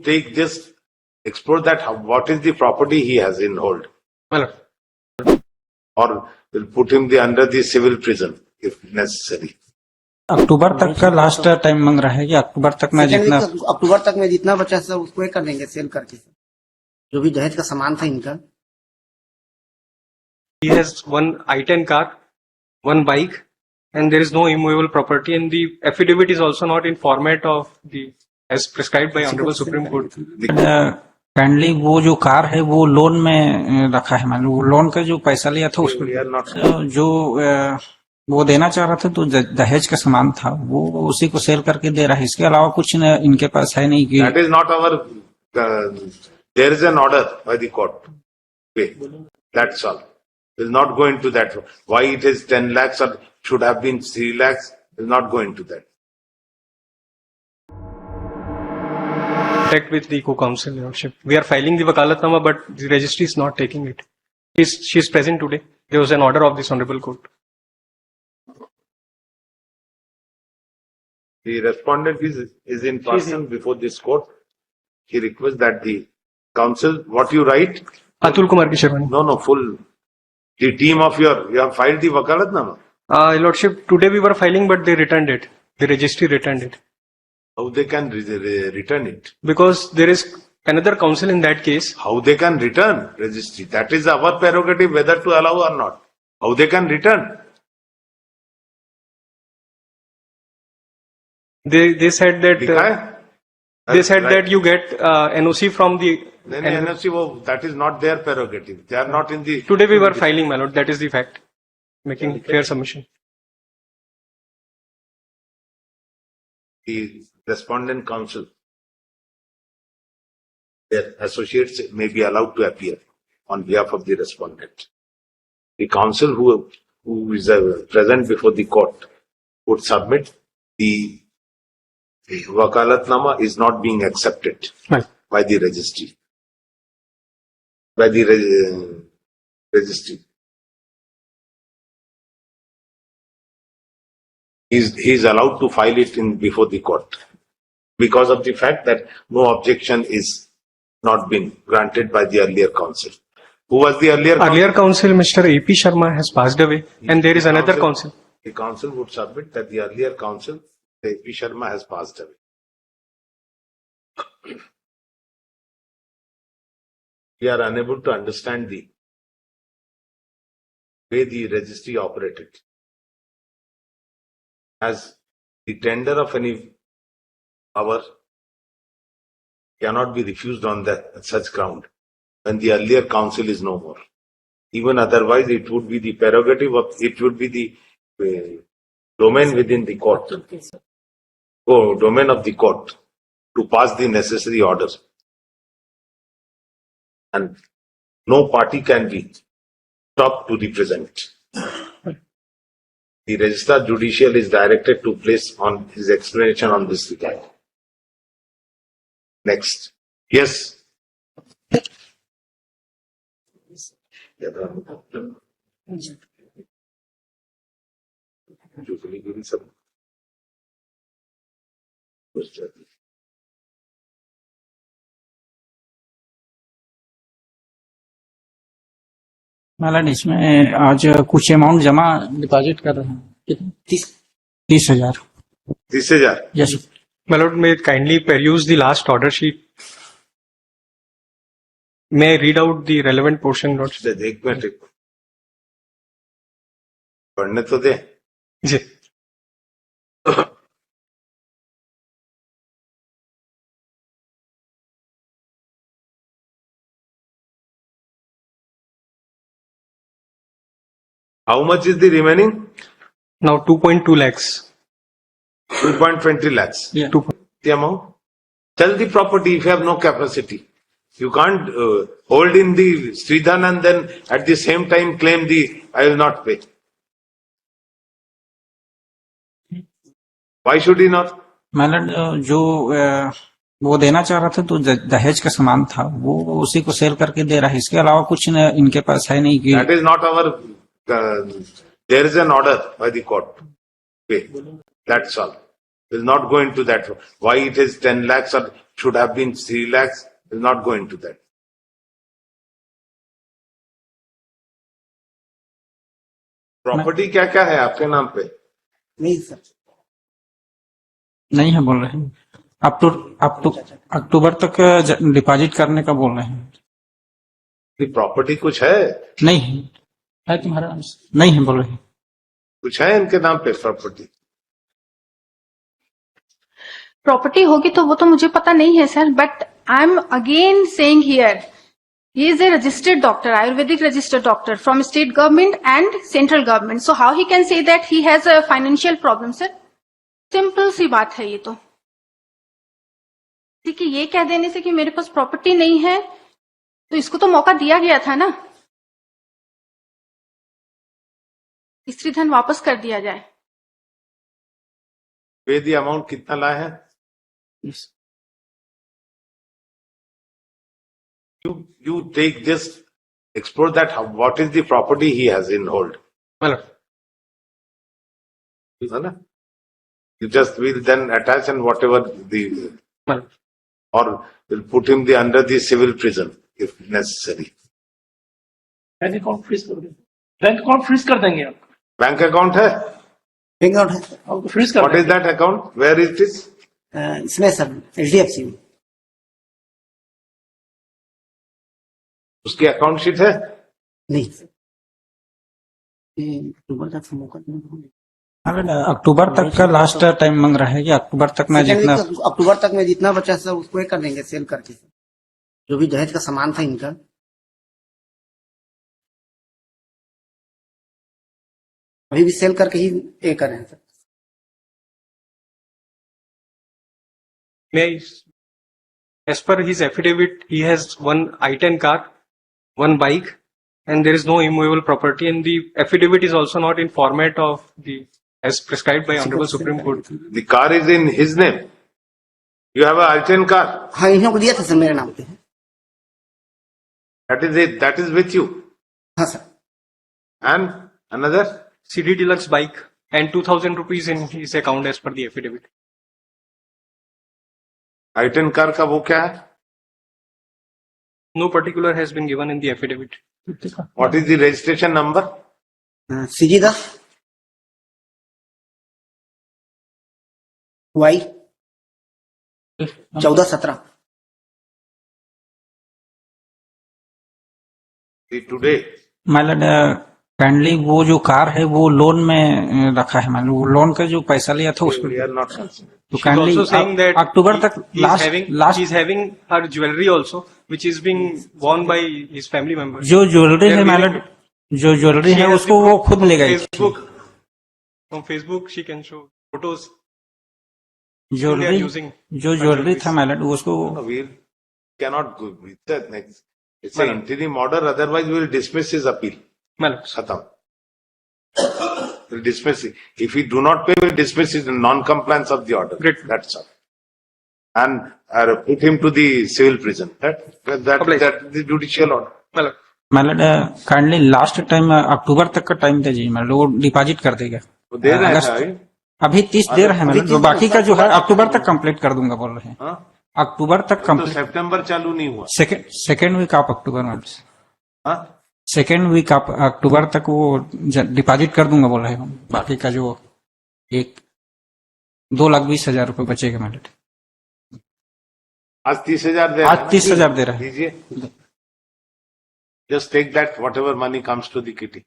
take this, explore that, what is the property he has in hold, Well, or will put him under the civil prison if necessary. अक्टूबर तक का last time मांग रहा है कि अक्टूबर तक में जितना अक्टूबर तक में जितना बचा सब उसको ही कर देंगे सेल करके, जो भी दहेज का सामान था इनका. he has one I-10 car, one bike, and there is no immovable property, and the affidavit is also not in format of the as prescribed by Honorable Supreme Court. Kindly वो जो कार है वो loan में रखा है, मतलब वो loan का जो पैसा लिया था उसको We are not- जो वो देना चाह रहा था तो दहेज का सामान था वो उसी को सेल करके दे रहा है, इसके अलावा कुछ इनके पास है नहीं कि That is not our. There is an order by the court. Pay. That's all. Will not go into that. Why it is 10 lakhs or should have been 3 lakhs. Will not go into that. Contact with the co-counsel, Your Lordship. We are filing the Wakalatnama, but the registry is not taking it. She is present today. There was an order of this Honorable Court. The respondent is in person before this court. He requests that the counsel, what you write? Atul Kumar Ki Sharmani. No, full. The team of you have filed the Wakalatnama. Your Lordship, today we were filing, but they returned it. The registry returned it. How they can return it? Because there is another counsel in that case. How they can return registry? That is our prerogative whether to allow or not. How they can return? They said that दिखा है? they said Right. that you get NOC from the. Then NOC, that is not their prerogative. They are not in the. Today we were filing, my lord. That is the fact. Making fair submission. The respondent counsel, their associates may be allowed to appear on behalf of the respondent. The counsel who is present before the court would submit the Wakalatnama is not being accepted Right. by the registry. By the registry. He is allowed to file it before the court because of the fact that no objection is not been granted by the earlier counsel. Who was the earlier counsel? Earlier counsel, Mr. A.P. Sharma, has passed away, and there is another counsel. The counsel would submit that the earlier counsel, A.P. Sharma, has passed away. We are unable to understand the way the registry operated. As the tender of any power cannot be refused on such ground when the earlier counsel is no more. Even otherwise, it would be the prerogative of, it would be the domain within the court, domain of the court to pass the necessary orders. And no party can be stopped to represent. The Registrar Judicial is directed to place on his explanation on this regard. Next. Yes. मतलब इसमें आज कुछ amount जमा deposit कर रहे हैं, कितने? 30,000. 30,000. Yes. My lord, may kindly peruse the last order sheet. May I read out the relevant portion, Lord? एक मिनट पढ़ने तो दे. जी. How much is the remaining? Now 2.2 lakhs. 2.20 lakhs. Yeah. The amount. Sell the property if you have no capacity. You can't hold in the Sridhan and then at the same time claim I will not pay. Why should he not? मतलब जो वो देना चाह रहा था तो दहेज का सामान था वो उसी को सेल करके दे रहा है, इसके अलावा कुछ इनके पास है नहीं कि That is not our. There is an order by the court. Pay. That's all. will not go into that. Why it is 10 lakhs or should have been 3 lakhs, will not go into that. Property क्या क्या है आपके नाम पे? नहीं sir, नहीं है बोल रहे हैं। अप टू अक्टूबर तक डिपॉजिट करने का बोल रहे हैं। प्रॉपर्टी कुछ है? नहीं है तुम्हारा नाम से? नहीं है बोल रहे हैं। कुछ है इनके नाम पे प्रॉपर्टी? प्रॉपर्टी होगी तो वो तो मुझे पता नहीं है sir, but I am again saying here he is a registered doctor, ayurvedic registered doctor from state government and central government, so how he can say that he has a financial problem sir? Simple सी बात है ये तो। ठीक है, ये कह देने से कि मेरे पास प्रॉपर्टी नहीं है, तो इसको तो मौका दिया गया था ना, स्त्री धन वापस कर दिया जाए। पे दी अमाउंट कितना लाए हैं? You take this, explore that. What is the property he has in hold? Well, है ना? You just will then attach and whatever the well, or will put him under the civil prison if necessary. Bank account freeze कर देंगे, bank account freeze कर देंगे आप, bank account है? Bank account है आपको फ्रीज कर What is देंगे। that account? Where is this? इसमें सर HDFC में। उसकी अकाउंट शीट है? नहीं सर, ये अक्टूबर तक से मौका नहीं। अक्टूबर तक का लास्ट टाइम मांग रहा है कि अक्टूबर तक मैं जितना अक्टूबर तक में जितना बचा सर उसको ही कर देंगे सेल करके सर, जो भी दहेज का सामान था इनका। अभी भी सेल करके ही ये कर रहे हैं sir. may I, as per his affidavit, he has one I-10 car, one bike, and there is no immovable property. And the affidavit is also not in format of the as prescribed by Honorable Supreme Court. The car is in his name. You have a I-10 car. हाँ, इन्हों को दिया था sir मेरे नाम पे। That is it. That is with you. हाँ sir. And another? CD Deluxe bike and 2,000 rupees in his account as per the affidavit. I-10 car का वो क्या है? No particular has been given in the affidavit. What is the registration number? CG 10 Y 1417। Today. मतलब kindly वो जो car है वो loan में रखा है, मतलब वो लोन का जो पैसा लिया था उसको We are not concerned. तो She's kindly also saying that अक्टूबर तक she's having her jewelry also, which is being worn by his family members. जो ज्वेलरी है They're मतलब जो ज्वेलरी She है has उसको the वो proof खुद ले from गई। Facebook. From Facebook, she can show photos. They are jewellery using. जो ज्वेलरी था मतलब उसको No, we cannot go with that next. It's an interim order, otherwise we will dismiss his appeal. Well, Khatam. We'll dismiss it. If we do not pay, we'll dismiss it in non-compliance of the order. Great. That's all. And put him to the civil prison. That is the judicial order. well, मतलब kindly last time अक्टूबर तक का time दीजिए, मतलब वो deposit कर देगा। वो दे रहे हैं अगस्त भाई। अभी 30 दे रहे हैं, मतलब जो बाकी का जो है अक्टूबर तक कंप्लीट कर दूंगा बोल रहे हैं। हाँ? अक्टूबर तक तो कंप्लीट, सितंबर चालू नहीं हुआ। सेकेंड वीक ऑफ अक्टूबर में, हाँ? सेकेंड वीक ऑफ अक्टूबर तक वो डिपॉजिट कर दूंगा बोल रहे हैं। बाकी का जो 2,20,000 रुपए बचेगा मतलब। आज 30,000 दे आज 30,000 दे रहे हैं। दीजिए। Just take that, whatever money comes to the kitty.